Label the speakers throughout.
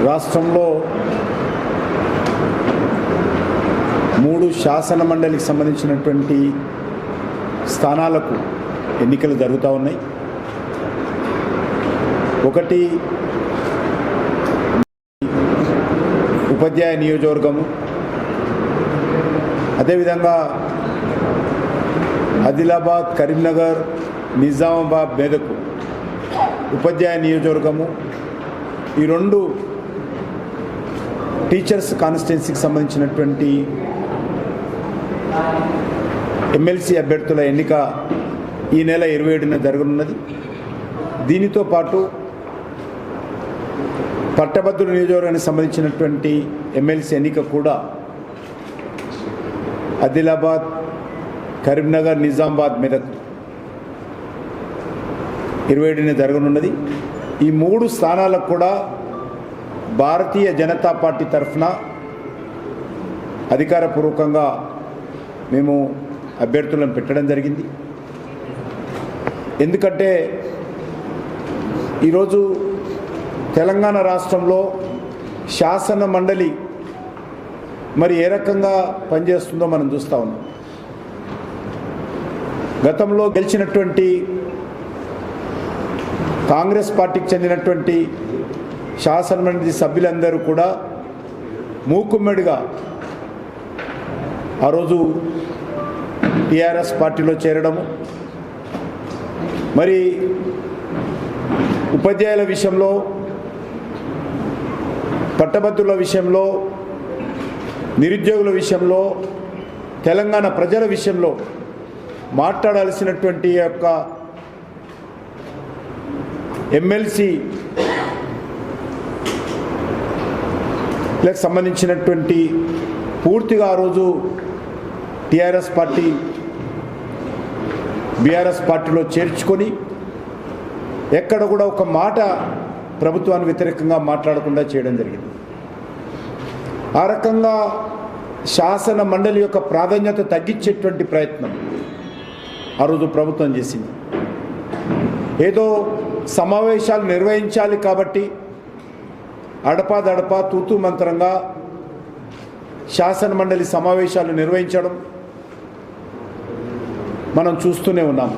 Speaker 1: రాష్ట్రంలో 3 శాసన మండలికి సంబంధించినటువంటి స్థానాలకు ఎన్నికలు జరుగుతూ ఉన్నాయి. ఒకటి ఉపాధ్యాయ నియోజకవర్గము, అదేవిధంగా ఆదిలాబాద్, కరీంనగర్, నిజామాబాద్, మెదక్ ఉపాధ్యాయ నియోజకవర్గము. ఈ 2 టీచర్స్ కాన్స్టిట్యున్సీకి సంబంధించినటువంటి ఎమ్మెల్సీ అభ్యర్థుల ఎన్నిక ఈ నెల 27న జరగనున్నది. దీనితో పాటు పట్టభద్రుల నియోజకవర్గానికి సంబంధించినటువంటి ఎమ్మెల్సీ ఎన్నిక కూడా ఆదిలాబాద్, కరీంనగర్, నిజామాబాద్, మెదక్ 27న జరగనున్నది. ఈ 3 స్థానాలకు కూడా భారతీయ జనతా పార్టీ తరఫున అధికారపూర్వకంగా మేము అభ్యర్థులను పెట్టడం జరిగింది. ఎందుకంటే ఈరోజు తెలంగాణ రాష్ట్రంలో శాసన మండలి మరి ఏ రకంగా పనిచేస్తుందో మనం చూస్తూ ఉన్నాం. గతంలో గెలిచినటువంటి కాంగ్రెస్ పార్టీకి చెందినటువంటి శాసనమండలి సభ్యులందరూ కూడా మూకుమ్మడిగా ఆ రోజు టీఆర్ఎస్ పార్టీలో చేరడము, మరి ఉపాధ్యాయుల విషయంలో, పట్టభద్రుల విషయంలో, నిరుద్యోగుల విషయంలో, తెలంగాణ ప్రజల విషయంలో మాట్లాడాల్సినటువంటి యొక్క ఎమ్మెల్సీ లకు సంబంధించినటువంటి పూర్తిగా ఆ రోజు టీఆర్ఎస్ పార్టీ బీఆర్ఎస్ పార్టీలో చేర్చుకొని ఎక్కడ కూడా ఒక మాట ప్రభుత్వానికి వ్యతిరేకంగా మాట్లాడకుండా చేయడం జరిగింది. ఆ రకంగా శాసన మండలి యొక్క ప్రాధాన్యత తగ్గించేటువంటి ప్రయత్నం ఆ రోజు ప్రభుత్వం చేసింది. ఏదో సమావేశాలు నిర్వహించాలి కాబట్టి అడపాదడపా తూతూ మంత్రంగా శాసన మండలి సమావేశాలు నిర్వహించడం మనం చూస్తూనే ఉన్నాం.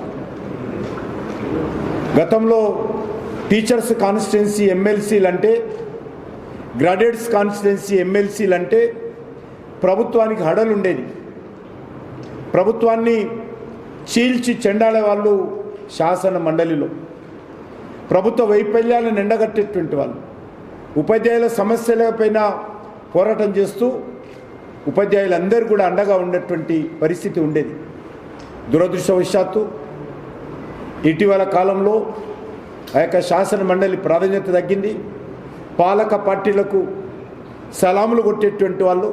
Speaker 1: గతంలో టీచర్స్ కాన్స్టిట్యున్సీ ఎమ్మెల్సీలు అంటే, గ్రాడ్యుయేట్స్ కాన్స్టిట్యున్సీ ఎమ్మెల్సీలు అంటే ప్రభుత్వానికి హడలు ఉండేది. ప్రభుత్వాన్ని చీల్చి చెండాడే వాళ్ళు శాసన మండలిలో, ప్రభుత్వ వైఫల్యాలను ఎండగట్టేటువంటి వాళ్ళు, ఉపాధ్యాయుల సమస్యలపైన పోరాటం చేస్తూ ఉపాధ్యాయులందరూ కూడా అండగా ఉన్నటువంటి పరిస్థితి ఉండేది. దురదృష్టవశాత్తు ఇటీవల కాలంలో ఆ యొక్క శాసన మండలి ప్రాధాన్యత తగ్గింది. పాలక పార్టీలకు సలాములు కొట్టేటువంటి వాళ్ళు,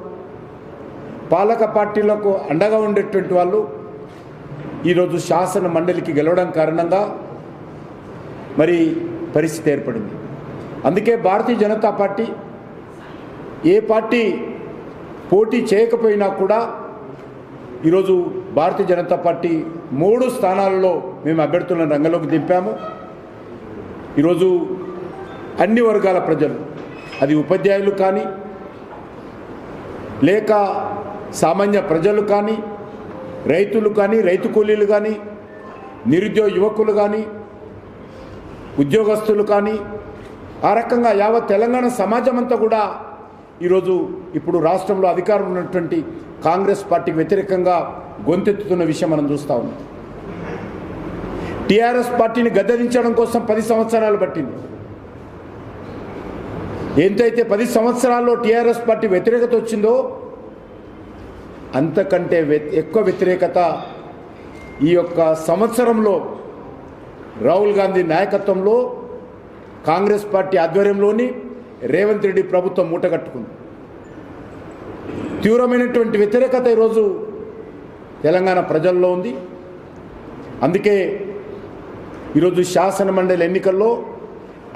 Speaker 1: పాలక పార్టీలకు అండగా ఉండేటువంటి వాళ్ళు ఈరోజు శాసన మండలికి గెలవడం కారణంగా మరి పరిస్థితి ఏర్పడింది. అందుకే భారతీయ జనతా పార్టీ ఏ పార్టీ పోటీ చేయకపోయినా కూడా ఈరోజు భారతీయ జనతా పార్టీ 3 స్థానాలలో మేము అభ్యర్థులను రంగంలోకి దింపాము. ఈరోజు అన్ని వర్గాల ప్రజలు, అది ఉపాధ్యాయులు కానీ, లేక సామాన్య ప్రజలు కానీ, రైతులు కానీ, రైతు కూలీలు కానీ, నిరుద్యోగ యువకులు కానీ, ఉద్యోగస్తులు కానీ, ఆ రకంగా యావత్ తెలంగాణ సమాజం అంతా కూడా ఈరోజు ఇప్పుడు రాష్ట్రంలో అధికారంలో ఉన్నటువంటి కాంగ్రెస్ పార్టీకి వ్యతిరేకంగా గొంతెత్తుతున్న విషయం మనం చూస్తూ ఉన్నాం. టీఆర్ఎస్ పార్టీని గద్దెదించడం కోసం 10 సంవత్సరాలు పట్టింది. ఎంతైతే 10 సంవత్సరాల్లో టీఆర్ఎస్ పార్టీ వ్యతిరేకత వచ్చిందో అంతకంటే ఎక్కువ వ్యతిరేకత ఈ యొక్క సంవత్సరంలో రాహుల్ గాంధీ నాయకత్వంలో కాంగ్రెస్ పార్టీ ఆధ్వర్యంలోని రేవంత్ రెడ్డి ప్రభుత్వం మూటగట్టుకుంది. తీవ్రమైనటువంటి వ్యతిరేకత ఈరోజు తెలంగాణ ప్రజల్లో ఉంది. అందుకే ఈరోజు శాసన మండలి ఎన్నికల్లో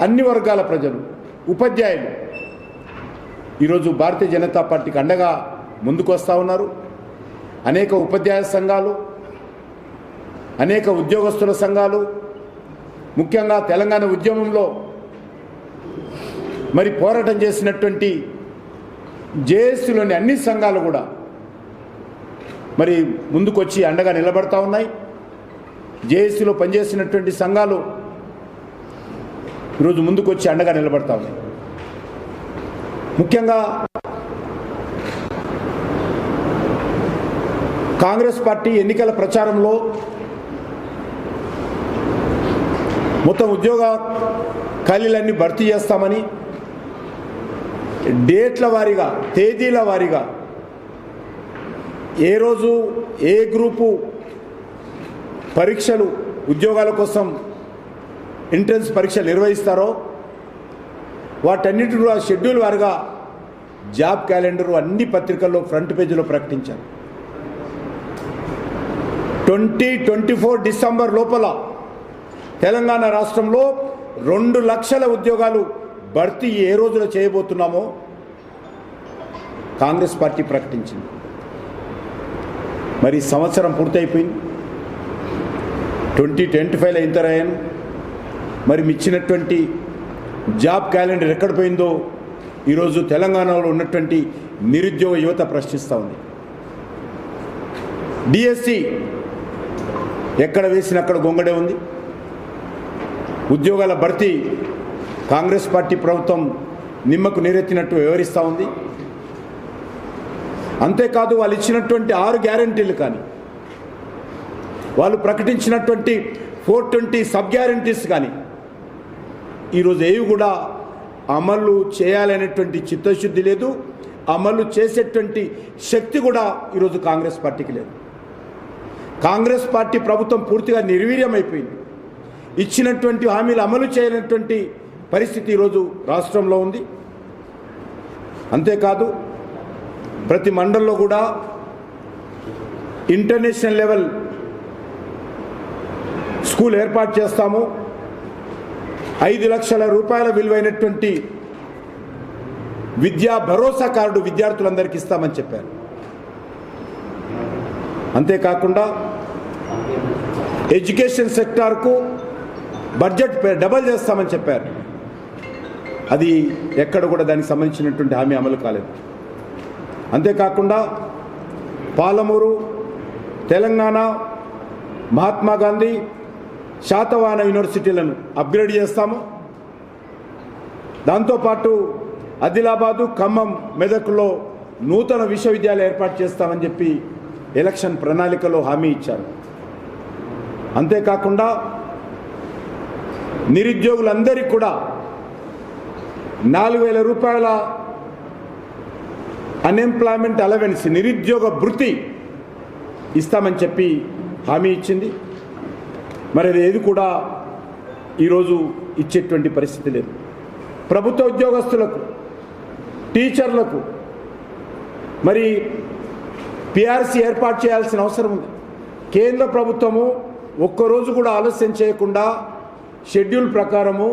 Speaker 1: అన్ని వర్గాల ప్రజలు, ఉపాధ్యాయులు ఈరోజు భారతీయ జనతా పార్టీకి అండగా ముందుకు వస్తూ ఉన్నారు. అనేక ఉపాధ్యాయ సంఘాలు, అనేక ఉద్యోగస్తుల సంఘాలు, ముఖ్యంగా తెలంగాణ ఉద్యమంలో మరి పోరాటం చేసినటువంటి జేఏసీలోని అన్ని సంఘాలు కూడా మరి ముందుకొచ్చి అండగా నిలబడతా ఉన్నాయి. జేఏసీలో పనిచేసినటువంటి సంఘాలు ఈరోజు ముందుకొచ్చి అండగా నిలబడతా ఉన్నాయి. ముఖ్యంగా కాంగ్రెస్ పార్టీ ఎన్నికల ప్రచారంలో మొత్తం ఉద్యోగ ఖాళీలన్నీ భర్తీ చేస్తామని డేట్ల వారీగా, తేదీల వారీగా ఏ రోజు ఏ గ్రూపు పరీక్షలు ఉద్యోగాల కోసం ఎంట్రన్స్ పరీక్షలు నిర్వహిస్తారో వాటన్నిటి కూడా షెడ్యూల్ వారిగా జాబ్ క్యాలెండర్ అన్ని పత్రికల్లో ఫ్రంట్ పేజీలో ప్రకటించారు. 2024 డిసెంబర్ లోపల తెలంగాణ రాష్ట్రంలో 2 లక్షల ఉద్యోగాలు భర్తీ ఏ రోజులో చేయబోతున్నామో కాంగ్రెస్ పార్టీ ప్రకటించింది. మరి సంవత్సరం పూర్తయిపోయింది. 2025లో ఇంటర్ అయ్యాను. మరి ఇచ్చినటువంటి జాబ్ క్యాలెండర్ ఎక్కడ పోయిందో ఈరోజు తెలంగాణలో ఉన్నటువంటి నిరుద్యోగ యువత ప్రశ్నిస్తూ ఉంది. డిఎస్సి ఎక్కడ వేసిన అక్కడ గొంగడే ఉంది. ఉద్యోగాల భర్తీ కాంగ్రెస్ పార్టీ ప్రభుత్వం నిమ్మకు నీరెత్తినట్టు వ్యవహరిస్తూ ఉంది. అంతేకాదు వాళ్ళు ఇచ్చినటువంటి 6 గ్యారంటీలు కానీ, వాళ్ళు ప్రకటించినటువంటి 420 సబ్ గ్యారంటీస్ కానీ ఈరోజు ఏవి కూడా అమలు చేయాలనేటువంటి చిత్తశుద్ధి లేదు. అమలు చేసేటువంటి శక్తి కూడా ఈరోజు కాంగ్రెస్ పార్టీకి లేదు. కాంగ్రెస్ పార్టీ ప్రభుత్వం పూర్తిగా నిర్వీర్యమైపోయింది. ఇచ్చినటువంటి హామీలు అమలు చేయనటువంటి పరిస్థితి ఈరోజు రాష్ట్రంలో ఉంది. అంతేకాదు ప్రతి మండలంలో కూడా ఇంటర్నేషనల్ లెవెల్ స్కూల్ ఏర్పాటు చేస్తాము, 5 లక్షల రూపాయల విలువైనటువంటి విద్యా భరోసా కార్డు విద్యార్థులందరికీ ఇస్తామని చెప్పారు. అంతేకాకుండా ఎడ్యుకేషన్ సెక్టార్కు బడ్జెట్ డబల్ చేస్తామని చెప్పారు. అది ఎక్కడ కూడా దానికి సంబంధించినటువంటి హామీ అమలు కాలేదు. అంతేకాకుండా పాలమూరు, తెలంగాణ, మహాత్మా గాంధీ, శాతవాహన యూనివర్సిటీలను అప్గ్రేడ్ చేస్తాము. దాంతోపాటు ఆదిలాబాదు, ఖమ్మం, మెదక్లో నూతన విశ్వవిద్యాలయం ఏర్పాటు చేస్తామని చెప్పి ఎలక్షన్ ప్రణాళికలో హామీ ఇచ్చారు. అంతేకాకుండా నిరుద్యోగులందరికీ కూడా 4,000 రూపాయల అన్ఎంప్లాయ్మెంట్ అలవెన్స్, నిరుద్యోగ భృతి ఇస్తామని చెప్పి హామీ ఇచ్చింది. మరి అది ఏది కూడా ఈరోజు ఇచ్చేటువంటి పరిస్థితి లేదు. ప్రభుత్వ ఉద్యోగస్తులకు, టీచర్లకు మరి పిఆర్సీ ఏర్పాటు చేయాల్సిన అవసరం ఉంది. కేంద్ర ప్రభుత్వము ఒక్కరోజు కూడా ఆలస్యం చేయకుండా షెడ్యూల్ ప్రకారము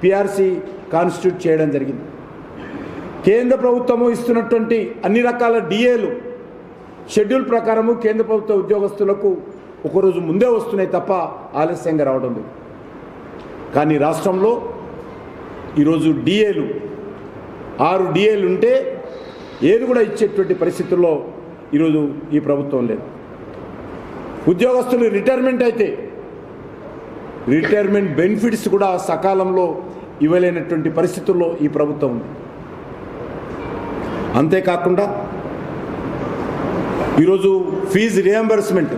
Speaker 1: పిఆర్సీ కాన్స్టిట్యూట్ చేయడం జరిగింది. కేంద్ర ప్రభుత్వము ఇస్తున్నటువంటి అన్ని రకాల డిఏలు షెడ్యూల్ ప్రకారము కేంద్ర ప్రభుత్వ ఉద్యోగస్తులకు ఒకరోజు ముందే వస్తున్నాయి తప్ప ఆలస్యంగా రావడం లేదు. కానీ రాష్ట్రంలో ఈరోజు డిఏలు 6 డిఏలు ఉంటే ఏది కూడా ఇచ్చేటువంటి పరిస్థితుల్లో ఈరోజు ఈ ప్రభుత్వం లేదు. ఉద్యోగస్తులు రిటైర్మెంట్ అయితే రిటైర్మెంట్ బెనిఫిట్స్ కూడా సకాలంలో ఇవ్వలేనటువంటి పరిస్థితుల్లో ఈ ప్రభుత్వం ఉంది. అంతేకాకుండా ఈరోజు ఫీజు రియంబర్స్మెంట్,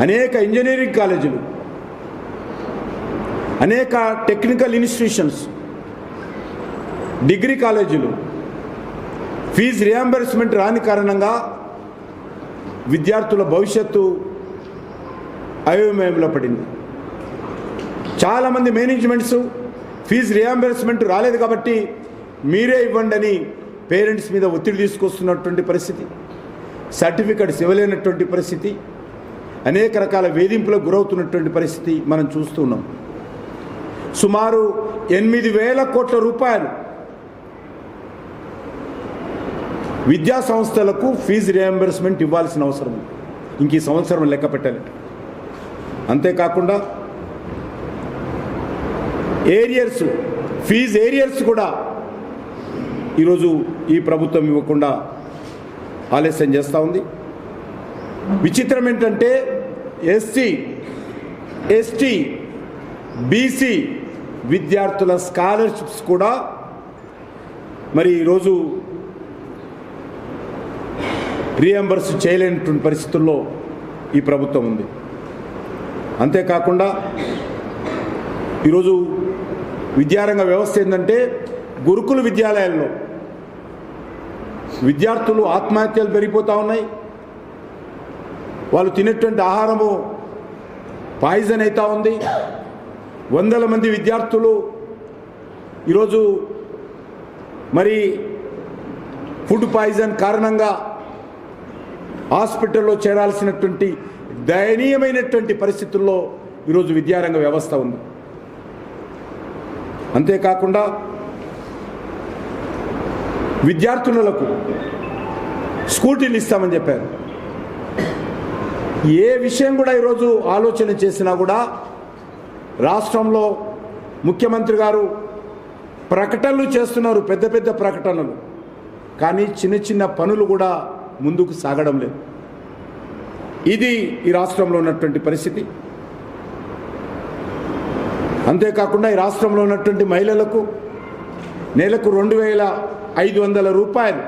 Speaker 1: అనేక ఇంజనీరింగ్ కాలేజీలు, అనేక టెక్నికల్ ఇన్స్టిట్యూషన్స్, డిగ్రీ కాలేజీలు ఫీజు రియంబర్స్మెంట్ రాని కారణంగా విద్యార్థుల భవిష్యత్తు అయోమయంలో పడింది. చాలామంది మేనేజ్మెంట్స్ ఫీజు రియంబర్స్మెంట్ రాలేదు కాబట్టి మీరే ఇవ్వండి అని పేరెంట్స్ మీద ఒత్తిడి తీసుకొస్తున్నటువంటి పరిస్థితి, సర్టిఫికెట్స్ ఇవ్వలేనటువంటి పరిస్థితి, అనేక రకాల వేధింపులకు గురవుతున్నటువంటి పరిస్థితి మనం చూస్తున్నాం. సుమారు 8,000 కోట్ల రూపాయలు విద్యా సంస్థలకు ఫీజు రియంబర్స్మెంట్ ఇవ్వాల్సిన అవసరం ఉంది. ఇంక ఈ సంవత్సరం లెక్క పెట్టాలి. అంతేకాకుండా ఏరియర్స్ ఫీజు ఏరియర్స్ కూడా ఈరోజు ఈ ప్రభుత్వం ఇవ్వకుండా ఆలస్యం చేస్తూ ఉంది. విచిత్రం ఏంటంటే ఎస్సీ, ఎస్టీ, బీసీ విద్యార్థుల స్కాలర్షిప్స్ కూడా మరి ఈరోజు రీఎంబర్స్ చేయలేనటువంటి పరిస్థితుల్లో ఈ ప్రభుత్వం ఉంది. అంతేకాకుండా ఈరోజు విద్యారంగ వ్యవస్థ ఏంటంటే గురుకుల విద్యాలయాల్లో విద్యార్థులు ఆత్మహత్యలు పెరిగిపోతూ ఉన్నాయి. వాళ్ళు తినేటువంటి ఆహారము పాయిజన్ అవుతూ ఉంది. వందల మంది విద్యార్థులు ఈరోజు మరి ఫుడ్ పాయిజన్ కారణంగా హాస్పిటల్లో చేరాల్సినటువంటి దయనీయమైనటువంటి పరిస్థితుల్లో ఈరోజు విద్యారంగ వ్యవస్థ ఉంది. అంతేకాకుండా విద్యార్థులకు స్కూటీలు ఇస్తామని చెప్పారు. ఏ విషయం కూడా ఈరోజు ఆలోచన చేసినా కూడా రాష్ట్రంలో ముఖ్యమంత్రి గారు ప్రకటనలు చేస్తున్నారు, పెద్ద పెద్ద ప్రకటనలు, కానీ చిన్న చిన్న పనులు కూడా ముందుకు సాగడం లేదు. ఇది ఈ రాష్ట్రంలో ఉన్నటువంటి పరిస్థితి. అంతేకాకుండా ఈ రాష్ట్రంలో ఉన్నటువంటి మహిళలకు నెలకు 2,500 రూపాయలు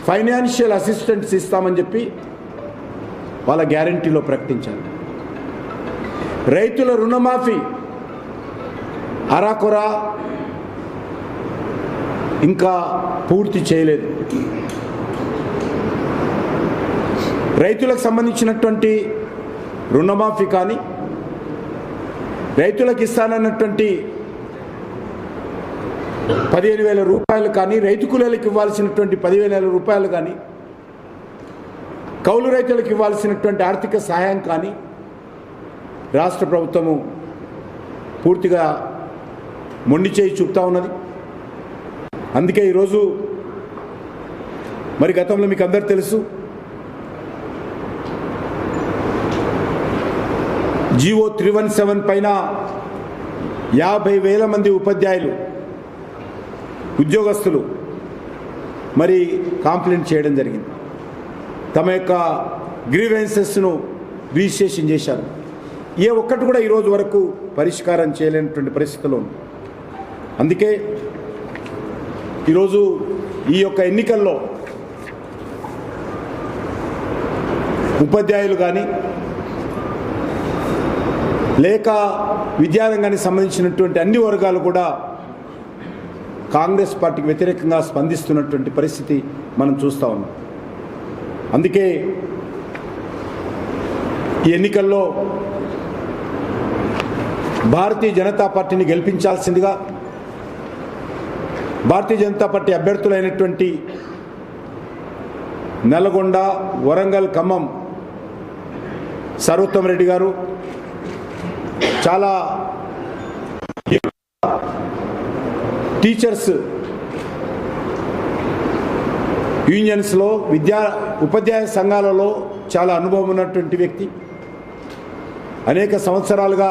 Speaker 1: ఫైనాన్షియల్ అసిస్టెన్స్ ఇస్తామని చెప్పి వాళ్ళ గ్యారంటీలో ప్రకటించారు. రైతుల రుణమాఫీ అరాకొర ఇంకా పూర్తి చేయలేదు. రైతులకు సంబంధించినటువంటి రుణమాఫీ కానీ, రైతులకు ఇస్తానన్నటువంటి 15,000 రూపాయలు కానీ, రైతు కూలీలకు ఇవ్వాల్సినటువంటి 15,000 రూపాయలు కానీ, కౌలు రైతులకు ఇవ్వాల్సినటువంటి ఆర్థిక సహాయం కానీ రాష్ట్ర ప్రభుత్వము పూర్తిగా మొండి చేయి చూపుతా ఉన్నది. అందుకే ఈరోజు మరి గతంలో మీకు అందరు తెలుసు, జీవో 317 పైన 50,000 మంది ఉపాధ్యాయులు ఉద్యోగస్తులు మరి కంప్లైంట్ చేయడం జరిగింది. తమ యొక్క గ్రీవెన్సెస్ను రిజిస్ట్రేషన్ చేశారు. ఏ ఒక్కటి కూడా ఈరోజు వరకు పరిష్కారం చేయలేనటువంటి పరిస్థితిలో ఉంది. అందుకే ఈరోజు ఈ యొక్క ఎన్నికల్లో ఉపాధ్యాయులు కానీ లేక విద్యారంగానికి సంబంధించినటువంటి అన్ని వర్గాలు కూడా కాంగ్రెస్ పార్టీకి వ్యతిరేకంగా స్పందిస్తున్నటువంటి పరిస్థితి మనం చూస్తూ ఉన్నాం. అందుకే ఈ ఎన్నికల్లో భారతీయ జనతా పార్టీని గెలిపించాల్సిందిగా భారతీయ జనతా పార్టీ అభ్యర్థులైనటువంటి నల్గొండ, వరంగల్, ఖమ్మం సర్వోత్తమ్ రెడ్డి గారు చాలా టీచర్స్ యూనియన్స్లో ఉపాధ్యాయ సంఘాలలో చాలా అనుభవం ఉన్నటువంటి వ్యక్తి. అనేక సంవత్సరాలుగా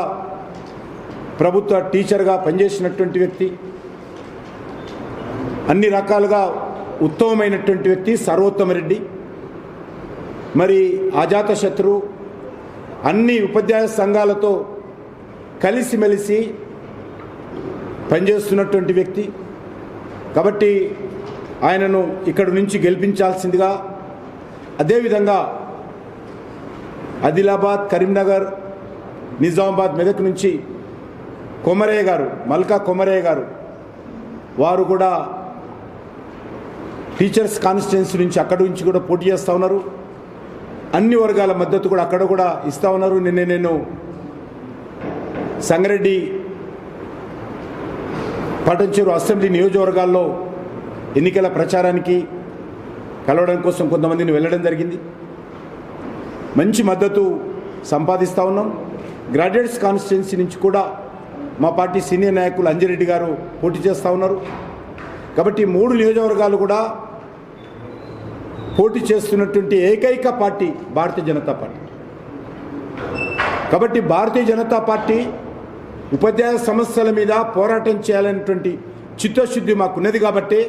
Speaker 1: ప్రభుత్వ టీచర్గా పనిచేసినటువంటి వ్యక్తి. అన్ని రకాలుగా ఉత్తమమైనటువంటి వ్యక్తి సర్వోత్తమ రెడ్డి. మరి అజాతశత్రు అన్ని ఉపాధ్యాయ సంఘాలతో కలిసిమెలిసి పనిచేస్తున్నటువంటి వ్యక్తి. కాబట్టి ఆయనను ఇక్కడి నుంచి గెలిపించాల్సిందిగా, అదేవిధంగా ఆదిలాబాద్, కరీంనగర్, నిజామాబాద్, మెదక్ నుంచి కొమరయ్య గారు, మల్కా కొమరయ్య గారు, వారు కూడా టీచర్స్ కాన్స్టిట్యున్సీ నుంచి అక్కడి నుంచి కూడా పోటీ చేస్తూ ఉన్నారు. అన్ని వర్గాల మద్దతు కూడా అక్కడ కూడా ఇస్తూ ఉన్నారు. నేను సంగారెడ్డి, పటంచెరు అసెంబ్లీ నియోజకవర్గాల్లో ఎన్నికల ప్రచారానికి కలవడం కోసం కొంతమందిని వెళ్ళడం జరిగింది. మంచి మద్దతు సంపాదిస్తూ ఉన్నాం. గ్రాడ్యుయేట్స్ కాన్స్టిట్యున్సీ నుంచి కూడా మా పార్టీ సీనియర్ నాయకులు అంజిరెడ్డి గారు పోటీ చేస్తూ ఉన్నారు. కాబట్టి 3 నియోజకవర్గాలు కూడా పోటీ చేస్తున్నటువంటి ఏకైక పార్టీ భారతీయ జనతా పార్టీ. కాబట్టి భారతీయ జనతా పార్టీ ఉపాధ్యాయ సమస్యల మీద పోరాటం చేయాలనేటువంటి చిత్తశుద్ధి మాకున్నది కాబట్టి,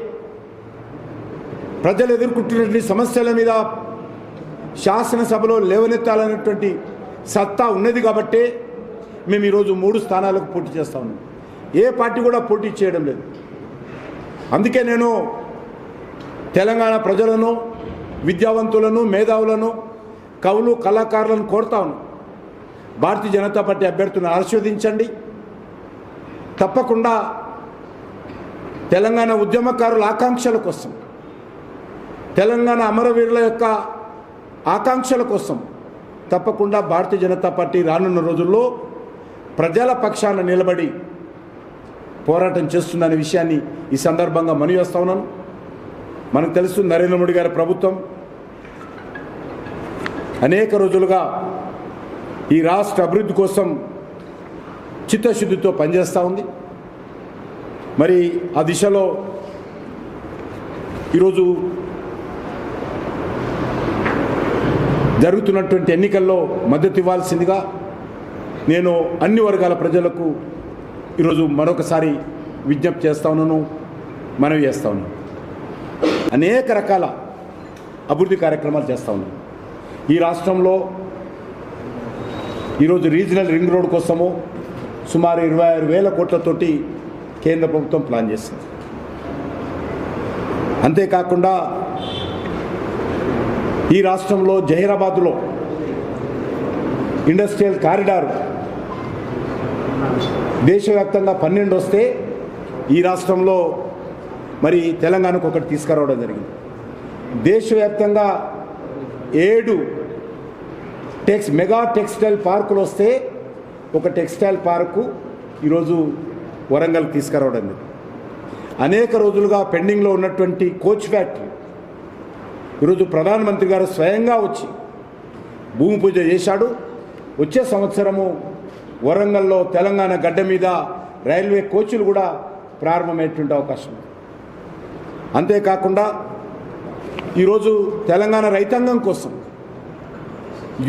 Speaker 1: ప్రజలు ఎదుర్కొంటున్నటువంటి సమస్యల మీద శాసనసభలో లేవనెత్తాలనేటువంటి సత్తా ఉన్నది కాబట్టి మేము ఈరోజు 3 స్థానాలకు పోటీ చేస్తా ఉన్నాం. ఏ పార్టీ కూడా పోటీ చేయడం లేదు. అందుకే నేను తెలంగాణ ప్రజలను, విద్యావంతులను, మేధావులను, కవులు, కళాకారులను కోరుతా ఉన్నాను, భారతీయ జనతా పార్టీ అభ్యర్థులను ఆశీర్వదించండి. తప్పకుండా తెలంగాణ ఉద్యమకారుల ఆకాంక్షల కోసం, తెలంగాణ అమరవీరుల యొక్క ఆకాంక్షల కోసం తప్పకుండా భారతీయ జనతా పార్టీ రానున్న రోజుల్లో ప్రజల పక్షాన నిలబడి పోరాటం చేస్తుందనే విషయాన్ని ఈ సందర్భంగా మనవి చేస్తా ఉన్నాను. మనకు తెలుసు, నరేంద్ర మోడీ గారి ప్రభుత్వం అనేక రోజులుగా ఈ రాష్ట్ర అభివృద్ధి కోసం చిత్తశుద్ధితో పనిచేస్తూ ఉంది. మరి ఆ దిశలో ఈరోజు జరుగుతున్నటువంటి ఎన్నికల్లో మద్దతు ఇవ్వాల్సిందిగా నేను అన్ని వర్గాల ప్రజలకు ఈరోజు మరొకసారి విజ్ఞప్తి చేస్తా ఉన్నాను, మనవి చేస్తా ఉన్నాను. అనేక రకాల అభివృద్ధి కార్యక్రమాలు చేస్తూ ఉన్నాను. ఈ రాష్ట్రంలో ఈరోజు రీజనల్ రింగ్ రోడ్ కోసము సుమారు 26,000 కోట్లతోటి కేంద్ర ప్రభుత్వం ప్లాన్ చేసింది. అంతేకాకుండా ఈ రాష్ట్రంలో జహీరాబాద్లో ఇండస్ట్రియల్ కారిడార్ దేశవ్యాప్తంగా 12 వస్తే ఈ రాష్ట్రంలో మరి తెలంగాణకు ఒకటి తీసుకురావడం జరిగింది. దేశవ్యాప్తంగా 7 మెగా టెక్స్టైల్ పార్కులు వస్తే ఒక టెక్స్టైల్ పార్కు ఈరోజు వరంగల్కి తీసుకురావడం జరిగింది. అనేక రోజులుగా పెండింగ్లో ఉన్నటువంటి కోచ్ ఫ్యాక్టరీ ఈరోజు ప్రధానమంత్రి గారు స్వయంగా వచ్చి భూమి పూజ చేశాడు. వచ్చే సంవత్సరము వరంగల్లో తెలంగాణ గడ్డ మీద రైల్వే కోచ్లు కూడా ప్రారంభమయ్యేటువంటి అవకాశం ఉంది. అంతేకాకుండా ఈరోజు తెలంగాణ రైతాంగం కోసం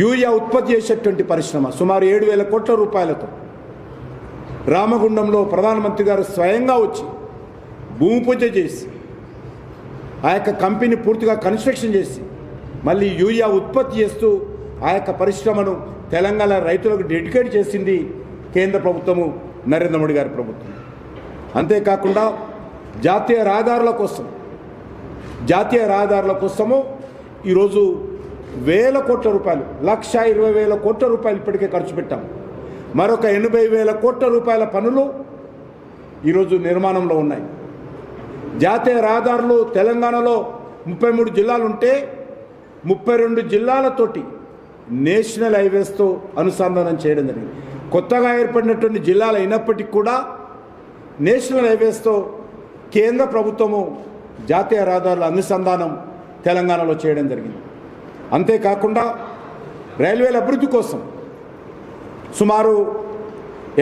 Speaker 1: యూరియా ఉత్పత్తి చేసేటువంటి పరిశ్రమ సుమారు 7,000 కోట్ల రూపాయలతో రామగుండంలో ప్రధానమంత్రి గారు స్వయంగా వచ్చి భూమి పూజ చేసి ఆ యొక్క కంపెనీ పూర్తిగా కన్స్ట్రక్షన్ చేసి మళ్ళీ యూరియా ఉత్పత్తి చేస్తూ ఆ యొక్క పరిశ్రమను తెలంగాణ రైతులకు డెడికేట్ చేసింది కేంద్ర ప్రభుత్వము, నరేంద్ర మోడీ గారి ప్రభుత్వం. అంతేకాకుండా జాతీయ రహదారుల కోసము ఈరోజు 1,000 కోట్ల రూపాయలు, 1,20,000 కోట్ల రూపాయలు ఇప్పటికే ఖర్చు పెట్టాం. మరొక 80,000 కోట్ల రూపాయల పనులు ఈరోజు నిర్మాణంలో ఉన్నాయి. జాతీయ రహదారులు తెలంగాణలో 33 జిల్లాలు ఉంటే 32 జిల్లాలతోటి నేషనల్ హైవేస్తో అనుసంధానం చేయడం జరిగింది. కొత్తగా ఏర్పడినటువంటి జిల్లాలు అయినప్పటికీ కూడా నేషనల్ హైవేస్తో కేంద్ర ప్రభుత్వము జాతీయ రహదారుల అనుసంధానం తెలంగాణలో చేయడం జరిగింది. అంతేకాకుండా రైల్వేల అభివృద్ధి కోసం సుమారు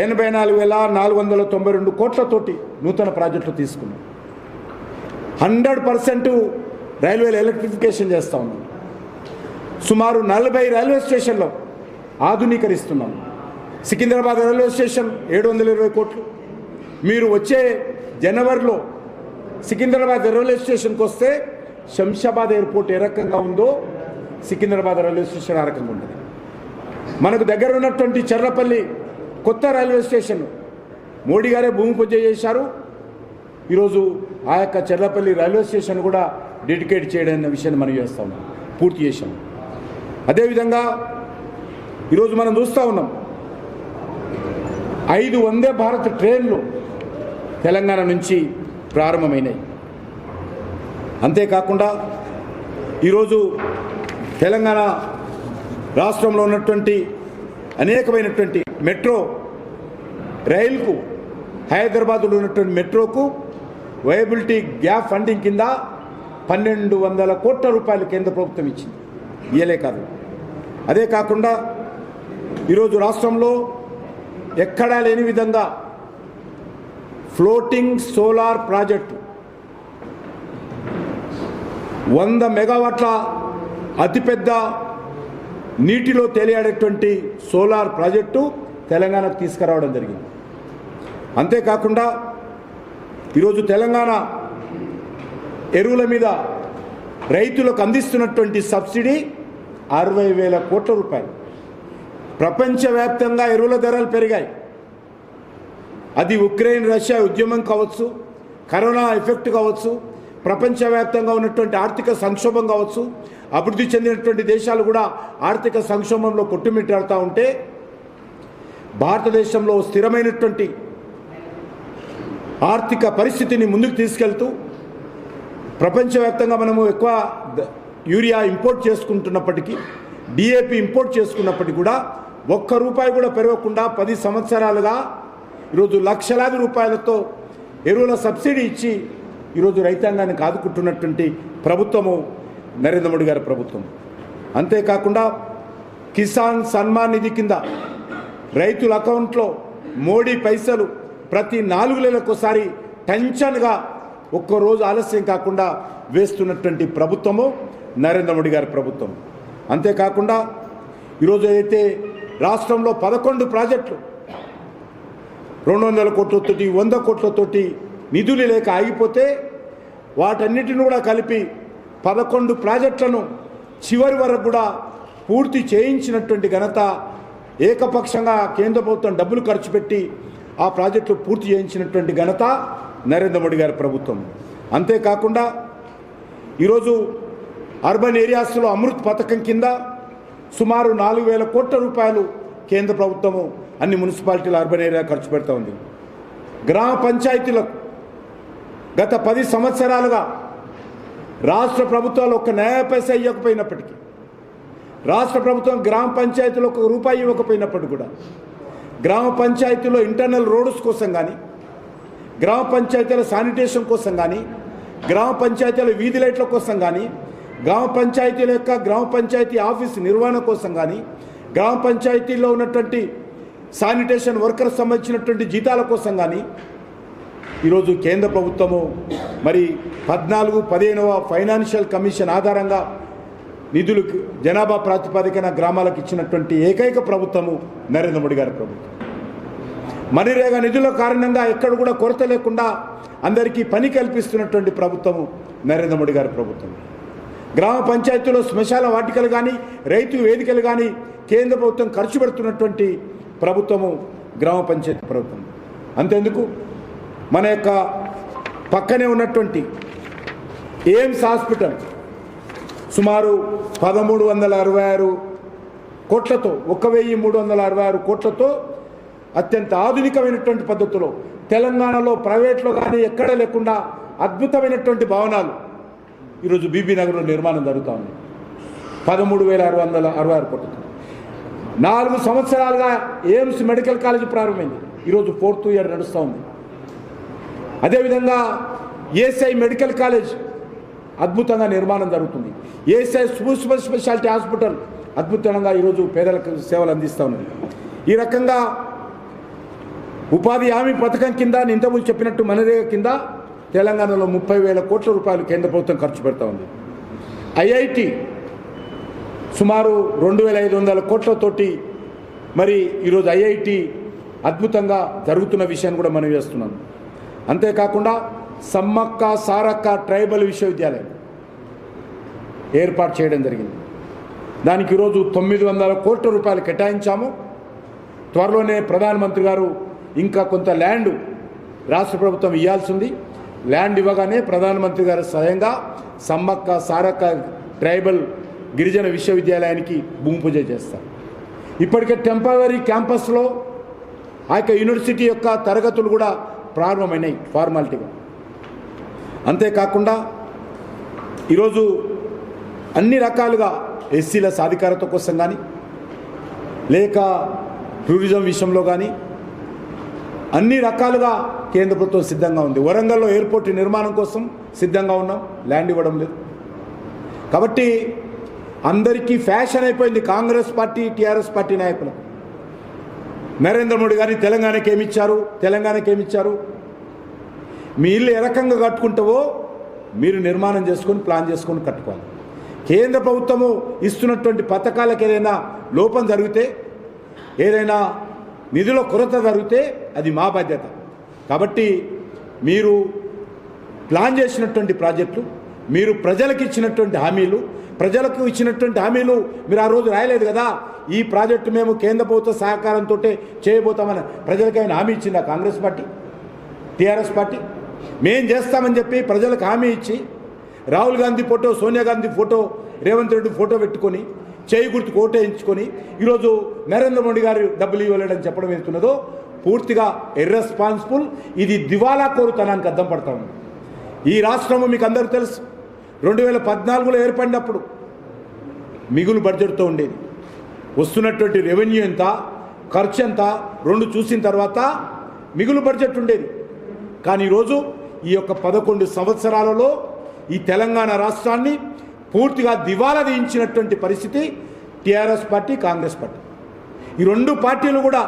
Speaker 1: 84,492 కోట్లతోటి నూతన ప్రాజెక్టులు తీసుకున్నాం. 100% రైల్వేలు ఎలక్ట్రిఫికేషన్ చేస్తూ ఉన్నాం. సుమారు 40 రైల్వే స్టేషన్లో ఆధునీకరిస్తున్నాం. సికింద్రాబాద్ రైల్వే స్టేషన్ 720 కోట్లు. మీరు వచ్చే జనవరిలో సికింద్రాబాద్ రైల్వే స్టేషన్కి వస్తే శంషాబాద్ ఎయిర్పోర్ట్ ఏ రకంగా ఉందో సికింద్రాబాద్ రైల్వే స్టేషన్ ఆ రకంగా ఉంటుంది. మనకు దగ్గర ఉన్నటువంటి చర్లపల్లి కొత్త రైల్వే స్టేషన్ మోడీ గారే భూమి పూజ చేశారు. ఈరోజు ఆ యొక్క చర్లపల్లి రైల్వే స్టేషన్ కూడా డెడికేట్ చేయడం అనే విషయాన్ని మనం చేస్తాం, పూర్తి చేశాం. అదేవిధంగా ఈరోజు మనం చూస్తూ ఉన్నాం 5 వందే భారత్ ట్రైన్లు తెలంగాణ నుంచి ప్రారంభమైనాయి. అంతేకాకుండా ఈరోజు తెలంగాణ రాష్ట్రంలో ఉన్నటువంటి అనేకమైనటువంటి మెట్రో రైలుకు, హైదరాబాద్లో ఉన్నటువంటి మెట్రోకు వయబిలిటీ గ్యాప్ ఫండింగ్ కింద 1,200 కోట్ల రూపాయలు కేంద్ర ప్రభుత్వం ఇచ్చింది. ఇయలే కాదు. అదే కాకుండా ఈరోజు రాష్ట్రంలో ఎక్కడా లేని విధంగా ఫ్లోటింగ్ సోలార్ ప్రాజెక్టు 100 మెగావాట్ల అతిపెద్ద నీటిలో తేలియాడేటువంటి సోలార్ ప్రాజెక్టు తెలంగాణకు తీసుకురావడం జరిగింది. అంతేకాకుండా ఈరోజు తెలంగాణ ఎరువుల మీద రైతులకు అందిస్తున్నటువంటి సబ్సిడీ 60,000 కోట్ల రూపాయలు. ప్రపంచవ్యాప్తంగా ఎరువుల ధరలు పెరిగాయి. అది ఉక్రెయిన్ రష్యా ఉద్యమం కావచ్చు, కరోనా ఎఫెక్ట్ కావచ్చు, ప్రపంచవ్యాప్తంగా ఉన్నటువంటి ఆర్థిక సంక్షోభం కావచ్చు, అభివృద్ధి చెందినటువంటి దేశాలు కూడా ఆర్థిక సంక్షోభంలో కొట్టుమిట్టాడుతూ ఉంటే భారతదేశంలో స్థిరమైనటువంటి ఆర్థిక పరిస్థితిని ముందుకు తీసుకెళ్తూ ప్రపంచవ్యాప్తంగా మనము ఎక్కువ యూరియా ఇంపోర్ట్ చేసుకుంటున్నప్పటికీ, డిఏపి ఇంపోర్ట్ చేసుకున్నప్పటికీ కూడా ₹1 కూడా పెరగకుండా 10 సంవత్సరాలుగా ఈరోజు లక్షలాది రూపాయలతో ఎరువుల సబ్సిడీ ఇచ్చి ఈరోజు రైతాంగానికి ఆదుకుంటున్నటువంటి ప్రభుత్వము నరేంద్ర మోడీ గారి ప్రభుత్వం. అంతేకాకుండా కిసాన్ సన్మాన్ నిధి కింద రైతుల అకౌంట్లో మోడీ పైసలు ప్రతి 4 నెలలకోసారి టెన్షన్గా ఒక్కరోజు ఆలస్యం కాకుండా వేస్తున్నటువంటి ప్రభుత్వము నరేంద్ర మోడీ గారి ప్రభుత్వం. అంతేకాకుండా ఈరోజు ఏదైతే రాష్ట్రంలో 11 ప్రాజెక్టులు 200 కోట్లతోటి 100 కోట్లతోటి నిధులు లేక ఆగిపోతే వాటన్నిటిని కూడా కలిపి 11 ప్రాజెక్టులను చివరి వరకు కూడా పూర్తి చేయించినటువంటి ఘనత, ఏకపక్షంగా కేంద్ర ప్రభుత్వం డబ్బులు ఖర్చు పెట్టి ఆ ప్రాజెక్టులు పూర్తి చేయించినటువంటి ఘనత నరేంద్ర మోడీ గారి ప్రభుత్వం. అంతేకాకుండా ఈరోజు అర్బన్ ఏరియాస్లో అమృత్ పథకం కింద సుమారు 4,000 కోట్ల రూపాయలు కేంద్ర ప్రభుత్వము అన్ని మున్సిపాలిటీలు అర్బన్ ఏరియా ఖర్చు పెడతా ఉంది. గ్రామ పంచాయతీలకు గత 10 సంవత్సరాలుగా రాష్ట్ర ప్రభుత్వాలు ఒక్క నయా పైసా ఇవ్వకపోయినప్పటికీ, రాష్ట్ర ప్రభుత్వం గ్రామ పంచాయతీలో ₹1 ఇవ్వకపోయినప్పటికీ కూడా గ్రామ పంచాయతీలో ఇంటర్నల్ రోడ్స్ కోసం కానీ, గ్రామ పంచాయతీల శానిటేషన్ కోసం కానీ, గ్రామ పంచాయతీల వీధి లైట్ల కోసం కానీ, గ్రామ పంచాయతీల యొక్క గ్రామ పంచాయతీ ఆఫీస్ నిర్వహణ కోసం కానీ, గ్రామ పంచాయతీలో ఉన్నటువంటి శానిటేషన్ వర్కర్స్ సంబంధించినటువంటి జీతాల కోసం కానీ ఈరోజు కేంద్ర ప్రభుత్వము మరి 14-15వ ఫైనాన్షియల్ కమిషన్ ఆధారంగా నిధులు జనాభా ప్రాతిపదికన గ్రామాలకు ఇచ్చినటువంటి ఏకైక ప్రభుత్వము నరేంద్ర మోడీ గారి ప్రభుత్వం. మనరేగా నిధుల కారణంగా ఎక్కడ కూడా కొరత లేకుండా అందరికీ పని కల్పిస్తున్నటువంటి ప్రభుత్వము నరేంద్ర మోడీ గారి ప్రభుత్వం. గ్రామ పంచాయతీలో శ్మశాన వాటికలు కానీ, రైతు వేదికలు కానీ కేంద్ర ప్రభుత్వం ఖర్చు పెడుతున్నటువంటి ప్రభుత్వము గ్రామ పంచాయతీ ప్రభుత్వం. అంతేందుకు మన యొక్క పక్కనే ఉన్నటువంటి ఎయిమ్స్ హాస్పిటల్ సుమారు 1,366 కోట్లతో 1,366 కోట్లతో అత్యంత ఆధునికమైనటువంటి పద్ధతిలో తెలంగాణలో ప్రైవేట్లో కానీ ఎక్కడ లేకుండా అద్భుతమైనటువంటి భవనాలు ఈరోజు బీబీ నగర్లో నిర్మాణం జరుగుతూ ఉంది. 13,666 కోట్లతో 4 సంవత్సరాలుగా ఎయిమ్స్ మెడికల్ కాలేజ్ ప్రారంభమైంది. ఈరోజు 4th ఇయర్ నడుస్తూ ఉంది. అదేవిధంగా ఏఎస్ఐ మెడికల్ కాలేజ్ అద్భుతంగా నిర్మాణం జరుగుతుంది. ఏఎస్ఐ సూపర్ స్పెషాలిటీ హాస్పిటల్ అద్భుతంగా ఈరోజు పేదలకు సేవలు అందిస్తూ ఉన్నది. ఈ రకంగా ఉపాధి హామీ పథకం కింద ఇంతకుముందు చెప్పినట్టు మనరేగా కింద తెలంగాణలో 30,000 కోట్ల రూపాయలు కేంద్ర ప్రభుత్వం ఖర్చు పెడతా ఉంది. ఐఐటి సుమారు 2,500 కోట్లతోటి మరి ఈరోజు ఐఐటి అద్భుతంగా జరుగుతున్న విషయాన్ని కూడా మనం చేస్తున్నాం. అంతేకాకుండా సమ్మక్క సారక్క ట్రైబల్ విశ్వవిద్యాలయం ఏర్పాటు చేయడం జరిగింది. దానికి ఈరోజు 900 కోట్ల రూపాయలు కేటాయించాము. త్వరలోనే ప్రధానమంత్రి గారు ఇంకా కొంత ల్యాండ్ రాష్ట్ర ప్రభుత్వం ఇవ్వాల్సి ఉంది. ల్యాండ్ ఇవ్వగానే ప్రధానమంత్రి గారు స్వయంగా సమ్మక్క సారక్క ట్రైబల్ గిరిజన విశ్వవిద్యాలయానికి భూమి పూజ చేస్తారు. ఇప్పటికే టెంపరరీ క్యాంపస్లో ఆ యొక్క యూనివర్సిటీ యొక్క తరగతులు కూడా ప్రారంభమైనాయి ఫార్మాలిటీగా. అంతేకాకుండా ఈరోజు అన్ని రకాలుగా ఎస్సీల సాధికారత కోసం కానీ, లేక టూరిజం విషయంలో కానీ అన్ని రకాలుగా కేంద్ర ప్రభుత్వం సిద్ధంగా ఉంది. వరంగల్లో ఎయిర్పోర్ట్ నిర్మాణం కోసం సిద్ధంగా ఉన్నాం, ల్యాండ్ ఇవ్వడం లేదు. కాబట్టి అందరికీ ఫ్యాషన్ అయిపోయింది కాంగ్రెస్ పార్టీ టీఆర్ఎస్ పార్టీ నాయకులు. నరేంద్ర మోడీ గారిని తెలంగాణకి ఏమిచ్చారు? మీ ఇల్లు ఏ రకంగా కట్టుకుంటావో మీరు నిర్మాణం చేసుకొని ప్లాన్ చేసుకొని కట్టుకోవాలి. కేంద్ర ప్రభుత్వము ఇస్తున్నటువంటి పథకాలకు ఏదైనా లోపం జరిగితే, ఏదైనా నిధుల కొరత జరిగితే అది మా బాధ్యత. కాబట్టి మీరు ప్లాన్ చేసినటువంటి ప్రాజెక్టులు, మీరు ప్రజలకు ఇచ్చినటువంటి హామీలు, ప్రజలకు ఇచ్చినటువంటి హామీలు మీరు ఆ రోజు రాయలేదు కదా. ఈ ప్రాజెక్టు మేము కేంద్ర ప్రభుత్వ సహకారంతో చేయబోతామని ప్రజలకైనా హామీ ఇచ్చిందా కాంగ్రెస్ పార్టీ, టీఆర్ఎస్ పార్టీ? మేం చేస్తామని చెప్పి ప్రజలకు హామీ ఇచ్చి Rahul Gandhi photo, Sonia Gandhi photo, Revanth Reddy photo పెట్టుకొని చేయి గుర్తుకు ఓటేయించుకొని ఈరోజు నరేంద్ర మోడీ గారు డబ్బులు ఇవ్వలేడని చెప్పడం వెళ్తున్నదో పూర్తిగా ఇర్రెస్పాన్సిబుల్. ఇది దివాలా కోరుతనానికి అద్దం పడతా ఉంది. ఈ రాష్ట్రము మీకు అందరూ తెలుసు, 2014లో ఏర్పడినప్పుడు మిగులు బడ్జెట్తో ఉండేది. వస్తున్నటువంటి రెవెన్యూ ఎంత, ఖర్చు ఎంత రెండు చూసిన తర్వాత మిగులు బడ్జెట్ ఉండేది. కానీ ఈరోజు ఈ యొక్క 11 సంవత్సరాలలో ఈ తెలంగాణ రాష్ట్రాన్ని పూర్తిగా దివాలా తీయించినటువంటి పరిస్థితి టీఆర్ఎస్ పార్టీ, కాంగ్రెస్ పార్టీ. ఈ రెండు పార్టీలు కూడా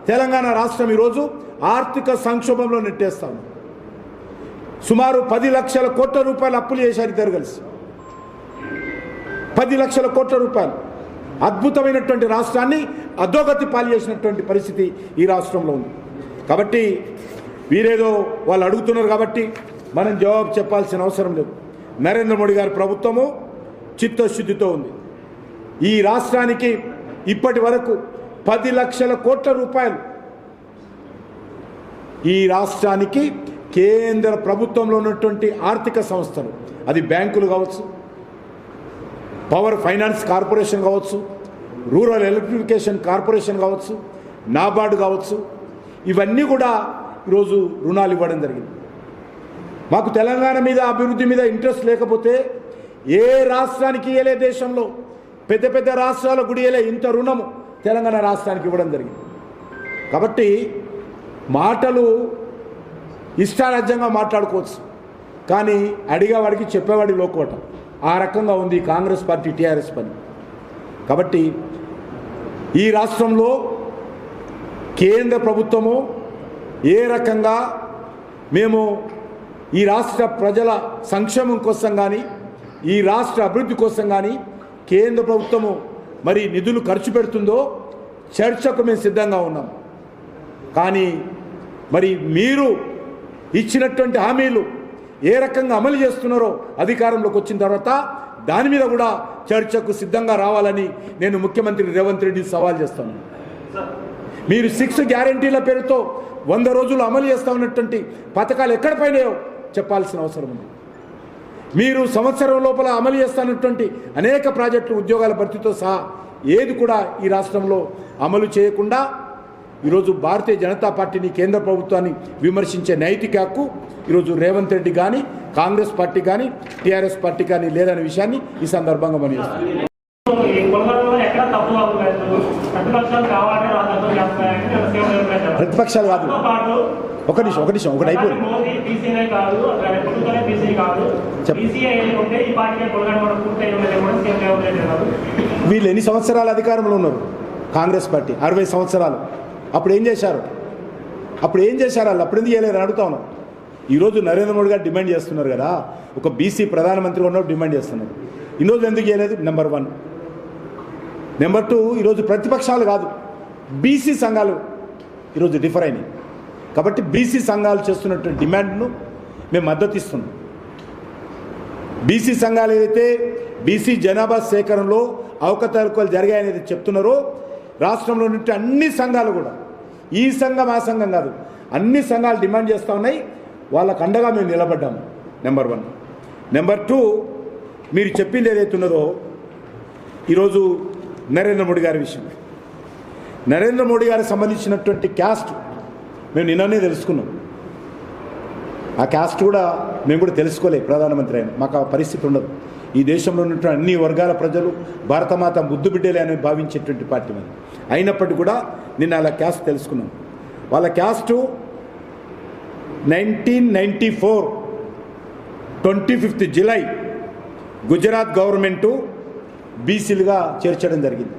Speaker 1: తెలంగాణ రాష్ట్రం ఈరోజు ఆర్థిక సంక్షోభంలో నెట్టేస్తా ఉంది. సుమారు 10 లక్షల కోట్ల రూపాయలు అప్పులు చేశారు ఇద్దరు కలిసి. 10 లక్షల కోట్ల రూపాయలు అద్భుతమైనటువంటి రాష్ట్రాన్ని అధోగతి పాలు చేసినటువంటి పరిస్థితి ఈ రాష్ట్రంలో ఉంది. కాబట్టి వీరేదో వాళ్ళు అడుగుతున్నారు కాబట్టి మనం జవాబు చెప్పాల్సిన అవసరం లేదు. నరేంద్ర మోడీ గారి ప్రభుత్వము చిత్తశుద్ధితో ఉంది. ఈ రాష్ట్రానికి ఇప్పటి వరకు 10 లక్షల కోట్ల రూపాయలు ఈ రాష్ట్రానికి కేంద్ర ప్రభుత్వంలో ఉన్నటువంటి ఆర్థిక సంస్థలు, అది బ్యాంకులు కావచ్చు, పవర్ ఫైనాన్స్ కార్పొరేషన్ కావచ్చు, రూరల్ ఎలక్ట్రిఫికేషన్ కార్పొరేషన్ కావచ్చు, నాబార్డు కావచ్చు, ఇవన్నీ కూడా ఈరోజు రుణాలు ఇవ్వడం జరిగింది. మాకు తెలంగాణ మీద, అభివృద్ధి మీద ఇంట్రెస్ట్ లేకపోతే ఏ రాష్ట్రానికి ఇయ్యలే, దేశంలో పెద్ద పెద్ద రాష్ట్రాల గుడి ఇయ్యలే ఇంత రుణము తెలంగాణ రాష్ట్రానికి ఇవ్వడం జరిగింది. కాబట్టి మాటలు ఇష్టారాజ్యంగా మాట్లాడుకోవచ్చు, కానీ అడిగేవాడికి చెప్పేవాడి లోకోటం. ఆ రకంగా ఉంది కాంగ్రెస్ పార్టీ, టీఆర్ఎస్ పని. కాబట్టి ఈ రాష్ట్రంలో కేంద్ర ప్రభుత్వము ఏ రకంగా మేము ఈ రాష్ట్ర ప్రజల సంక్షేమం కోసం కానీ, ఈ రాష్ట్ర అభివృద్ధి కోసం కానీ కేంద్ర ప్రభుత్వము మరి నిధులు ఖర్చు పెడుతుందో చర్చకు మేము సిద్ధంగా ఉన్నాం. కానీ మరి మీరు ఇచ్చినటువంటి హామీలు ఏ రకంగా అమలు చేస్తున్నారో అధికారంలోకి వచ్చిన తర్వాత దాని మీద కూడా చర్చకు సిద్ధంగా రావాలని నేను ముఖ్యమంత్రి రేవంత్ రెడ్డి సవాల్ చేస్తాను. మీరు 6 గ్యారంటీల పేరుతో 100 రోజులు అమలు చేస్తా ఉన్నటువంటి పథకాలు ఎక్కడ పోయినాయో చెప్పాల్సిన అవసరం ఉంది. మీరు సంవత్సరం లోపల అమలు చేస్తున్నటువంటి అనేక ప్రాజెక్టులు, ఉద్యోగాల భర్తీతో సహా ఏది కూడా ఈ రాష్ట్రంలో అమలు చేయకుండా ఈరోజు భారతీయ జనతా పార్టీని, కేంద్ర ప్రభుత్వాన్ని విమర్శించే నైతిక హక్కు ఈరోజు రేవంత్ రెడ్డి కానీ, కాంగ్రెస్ పార్టీ కానీ, టీఆర్ఎస్ పార్టీ కానీ లేదనే విషయాన్ని ఈ సందర్భంగా మనం చేస్తాం. ప్రతిపక్షాలు కాదు, ఒక నిమిషం ఒకటి అయిపోయింది. వీళ్ళు ఎన్ని సంవత్సరాల అధికారంలో ఉన్నారు? కాంగ్రెస్ పార్టీ 60 సంవత్సరాలు. అప్పుడు ఏం చేశారు? వాళ్ళు అప్పుడు ఎందుకు చేయలేరు అడుగుతా ఉన్నాం. ఈరోజు నరేంద్ర మోడీ గారు డిమాండ్ చేస్తున్నారు కదా, ఒక బీసీ ప్రధానమంత్రి ఉన్నప్పుడు డిమాండ్ చేస్తున్నారు. ఈరోజు ఎందుకు చేయలేదు? నెంబర్ 1. నెంబర్ 2, ఈరోజు ప్రతిపక్షాలు కాదు, బీసీ సంఘాలు ఈరోజు డిఫర్ అయినాయి. కాబట్టి బీసీ సంఘాలు చేస్తున్నటువంటి డిమాండ్ను మేము మద్దతు ఇస్తున్నాం. బీసీ సంఘాలు ఏదైతే బీసీ జనాభా సేకరణలో అవకతవకలు జరిగాయనేది చెప్తున్నారో రాష్ట్రంలో నుండి అన్ని సంఘాలు కూడా, ఈ సంఘం ఆ సంఘం కాదు, అన్ని సంఘాలు డిమాండ్ చేస్తూ ఉన్నాయి. వాళ్ళకు అండగా మేము నిలబడ్డాము. నెంబర్ 1. నెంబర్ 2, మీరు చెప్పింది ఏదైతే ఉన్నదో ఈరోజు నరేంద్ర మోడీ గారి విషయం, నరేంద్ర మోడీ గారికి సంబంధించినటువంటి క్యాస్ట్ మేము నిన్ననే తెలుసుకున్నాం. ఆ క్యాస్ట్ కూడా మేము కూడా తెలుసుకోలేదు. ప్రధానమంత్రి అయిన మాకు ఆ పరిస్థితి ఉండదు. ఈ దేశంలో ఉన్నటువంటి అన్ని వర్గాల ప్రజలు భారతమాత ముద్దు బిడ్డలే అని భావించేటువంటి పార్టీ మనం. అయినప్పటికీ కూడా నిన్న అలా క్యాస్ట్ తెలుసుకున్నాం. వాళ్ళ క్యాస్టు 1994 25 జూలై గుజరాత్ గవర్నమెంటు బీసీలుగా చేర్చడం జరిగింది.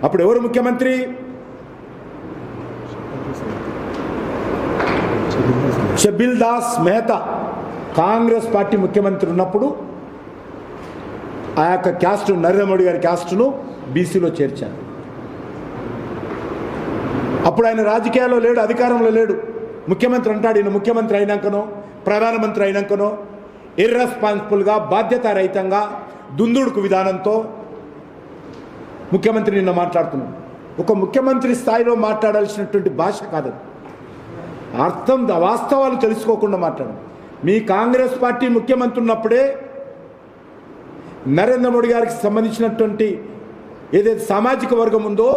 Speaker 1: అప్పుడు ఎవరు ముఖ్యమంత్రి? షబీల్ దాస్ మెహతా కాంగ్రెస్ పార్టీ ముఖ్యమంత్రి ఉన్నప్పుడు ఆ యొక్క క్యాస్టు, నరేంద్ర మోడీ గారి క్యాస్టును బీసీలో చేర్చారు. అప్పుడు ఆయన రాజకీయాల్లో లేడు, అధికారంలో లేడు. ముఖ్యమంత్రి అంటాడు, ఈయన ముఖ్యమంత్రి అయినాకనో ప్రధానమంత్రి అయినాకనో ఇర్రెస్పాన్సిబుల్గా బాధ్యతారహితంగా దుందుడుకు విధానంతో ముఖ్యమంత్రి నిన్న మాట్లాడుతున్నాడు. ఒక ముఖ్యమంత్రి స్థాయిలో మాట్లాడాల్సినటువంటి భాష కాదు, అర్థం వాస్తవాలు తెలుసుకోకుండా మాట్లాడు. మీ కాంగ్రెస్ పార్టీ ముఖ్యమంత్రి ఉన్నప్పుడే నరేంద్ర మోడీ గారికి సంబంధించినటువంటి ఏదైతే సామాజిక వర్గం ఉందో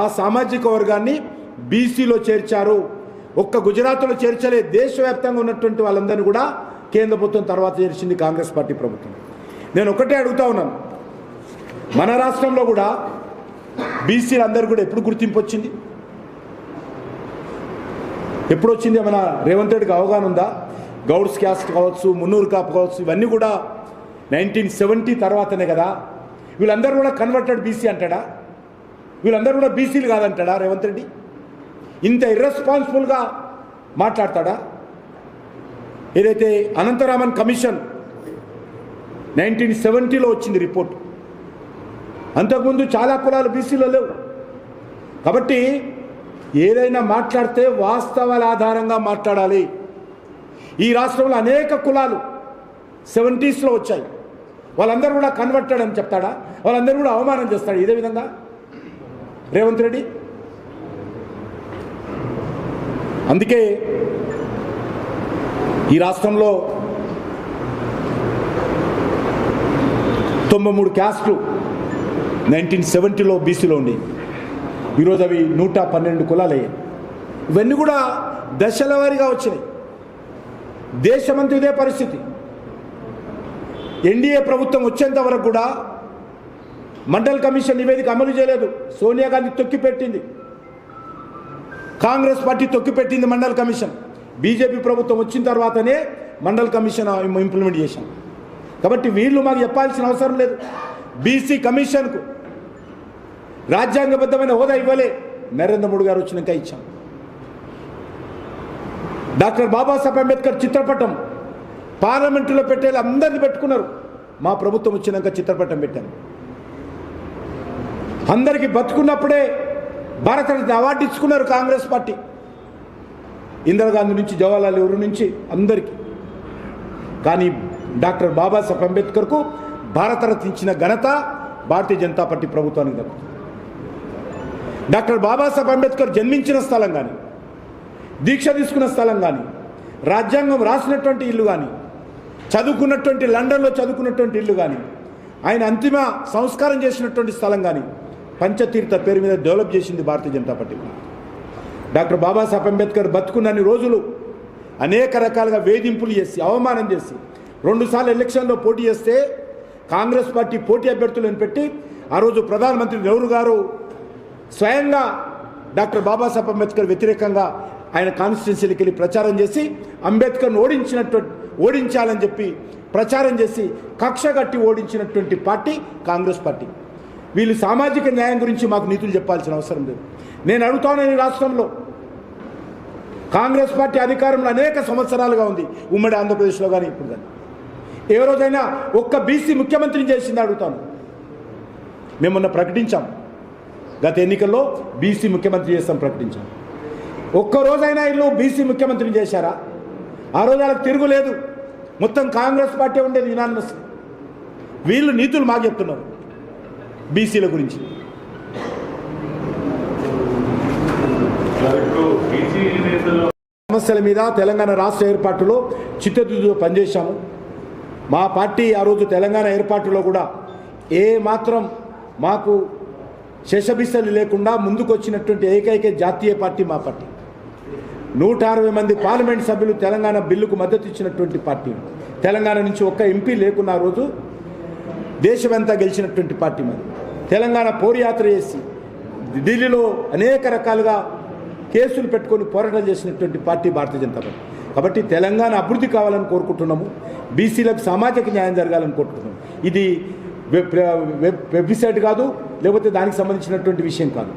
Speaker 1: ఆ సామాజిక వర్గాన్ని బీసీలో చేర్చారు. ఒక్క గుజరాత్లో చేర్చలే, దేశవ్యాప్తంగా ఉన్నటువంటి వాళ్ళందరినీ కూడా కేంద్ర ప్రభుత్వం తర్వాత చేర్చింది కాంగ్రెస్ పార్టీ ప్రభుత్వం. నేను ఒకటే అడుగుతా ఉన్నాను, మన రాష్ట్రంలో కూడా బీసీలు అందరూ కూడా ఎప్పుడు గుర్తింపు వచ్చింది? ఎప్పుడు వచ్చింది? మన రేవంత్ రెడ్డికి అవగాహన ఉందా? గౌడ్స్ క్యాస్ట్ కావచ్చు, మున్నూరు కాపు కావచ్చు, ఇవన్నీ కూడా 1970 తర్వాతనే కదా. వీళ్ళందరూ కూడా కన్వర్టెడ్ బీసీ అంటాడా? వీళ్ళందరూ కూడా బీసీలు కాదంటాడా రేవంత్ రెడ్డి? ఇంత ఇర్రెస్పాన్సిబుల్గా మాట్లాడతాడా? ఏదైతే అనంతరామన్ కమిషన్ 1970లో వచ్చింది రిపోర్ట్, అంతకుముందు చాలా కులాలు బీసీలో లేవు. కాబట్టి ఏదైనా మాట్లాడితే వాస్తవాల ఆధారంగా మాట్లాడాలి. ఈ రాష్ట్రంలో అనేక కులాలు 70sలో వచ్చాయి, వాళ్ళందరూ కూడా కన్వర్టెడ్ అని చెప్తాడా? వాళ్ళందరూ కూడా అవమానం చేస్తాడు ఇదే విధంగా రేవంత్ రెడ్డి? అందుకే ఈ రాష్ట్రంలో 93 క్యాస్ట్లు 1970లో బీసీలో ఉండి ఈరోజు అవి 112 కులాలు అయ్యాయి. ఇవన్నీ కూడా దశల వారీగా వచ్చినాయి. దేశమంతా ఇదే పరిస్థితి. ఎన్డీఏ ప్రభుత్వం వచ్చేంత వరకు కూడా మండల్ కమిషన్ నివేదిక అమలు చేయలేదు. సోనియా గాంధీ తొక్కిపెట్టింది, కాంగ్రెస్ పార్టీ తొక్కిపెట్టింది మండల్ కమిషన్. బీజేపీ ప్రభుత్వం వచ్చిన తర్వాతనే మండల్ కమిషన్ ఇంప్లిమెంట్ చేశాం. కాబట్టి వీళ్ళు మాకు చెప్పాల్సిన అవసరం లేదు. బీసీ కమిషన్కు రాజ్యాంగబద్ధమైన హోదా ఇవ్వలే, నరేంద్ర మోడీ గారు వచ్చినాక ఇచ్చాం. డాక్టర్ బాబాసాహెబ్ అంబేద్కర్ చిత్రపటం పార్లమెంటులో పెట్టేలా అందరినీ పెట్టుకున్నారు. మా ప్రభుత్వం వచ్చినాక చిత్రపటం పెట్టాను. అందరికీ బతుకున్నప్పుడే భారతరత్న అవార్డు ఇచ్చుకున్నారు కాంగ్రెస్ పార్టీ. ఇందిరాగాంధీ నుంచి జవహర్లాల్ నెహ్రూ నుంచి అందరికీ. కానీ డాక్టర్ బాబాసాహెబ్ అంబేద్కర్కు భారతరత్న ఇచ్చిన ఘనత భారతీయ జనతా పార్టీ ప్రభుత్వానికి దక్కుతుంది. డాక్టర్ బాబాసాహెబ్ అంబేద్కర్ జన్మించిన స్థలం కానీ, దీక్ష తీసుకున్న స్థలం కానీ, రాజ్యాంగం రాసినటువంటి ఇల్లు కానీ, చదువుకున్నటువంటి లండన్లో చదువుకున్నటువంటి ఇల్లు కానీ, ఆయన అంతిమ సంస్కారం చేసినటువంటి స్థలం కానీ పంచతీర్థ పేరు మీద డెవలప్ చేసింది భారతీయ జనతా పార్టీ. డాక్టర్ బాబాసాహెబ్ అంబేద్కర్ బతుకున్నన్ని రోజులు అనేక రకాలుగా వేధింపులు చేసి, అవమానం చేసి, 2 సార్లు ఎలక్షన్లో పోటీ చేస్తే కాంగ్రెస్ పార్టీ పోటీ అభ్యర్థులను పెట్టి ఆ రోజు ప్రధానమంత్రి నెహ్రూ గారు స్వయంగా డాక్టర్ బాబాసాహెబ్ అంబేద్కర్ వ్యతిరేకంగా ఆయన కాన్స్టిట్యున్సీకి వెళ్ళి ప్రచారం చేసి అంబేద్కర్ను ఓడించాలని చెప్పి ప్రచారం చేసి కక్ష కట్టి ఓడించినటువంటి పార్టీ కాంగ్రెస్ పార్టీ. వీళ్ళు సామాజిక న్యాయం గురించి మాకు నీతులు చెప్పాల్సిన అవసరం లేదు. నేను అడుగుతాను, ఈ రాష్ట్రంలో కాంగ్రెస్ పార్టీ అధికారంలో అనేక సంవత్సరాలుగా ఉంది, ఉమ్మడి ఆంధ్రప్రదేశ్లో కానీ ఇప్పుడు కానీ. ఏ రోజైనా ఒక్క బీసీ ముఖ్యమంత్రిని చేసింది అడుగుతాను. మేము మొన్న ప్రకటించాం, గత ఎన్నికల్లో బీసీ ముఖ్యమంత్రి చేస్తాం ప్రకటించాం. ఒక్కరోజైనా వీళ్ళు బీసీ ముఖ్యమంత్రిని చేశారా? ఆ రోజు వాళ్ళకి తిరుగులేదు, మొత్తం కాంగ్రెస్ పార్టీ ఉండేది యునానిమస్. వీళ్ళు నీతులు మాకు చెప్తున్నారు బీసీల గురించి. సమస్యల మీద తెలంగాణ రాష్ట్ర ఏర్పాటులో చిత్తశుద్ధితో పనిచేశాము. మా పార్టీ ఆ రోజు తెలంగాణ ఏర్పాటులో కూడా ఏ మాత్రం మాకు శశబిసలు లేకుండా ముందుకు వచ్చినటువంటి ఏకైక జాతీయ పార్టీ మా పార్టీ. 160 మంది పార్లమెంట్ సభ్యులు తెలంగాణ బిల్లుకు మద్దతు ఇచ్చినటువంటి పార్టీ. తెలంగాణ నుంచి ఒక్క ఎంపీ లేకున్న ఆ రోజు దేశమంతా గెలిచినటువంటి పార్టీ మరి. తెలంగాణ పోరుయాత్ర చేసి ఢిల్లీలో అనేక రకాలుగా కేసులు పెట్టుకొని పోరాటం చేసినటువంటి పార్టీ భారతీయ జనతా పార్టీ. కాబట్టి తెలంగాణ అభివృద్ధి కావాలని కోరుకుంటున్నాము, బీసీలకు సామాజిక న్యాయం జరగాలని కోరుకుంటున్నాము. ఇది వెబ్సైట్ కాదు, లేకపోతే దానికి సంబంధించినటువంటి విషయం కాదు.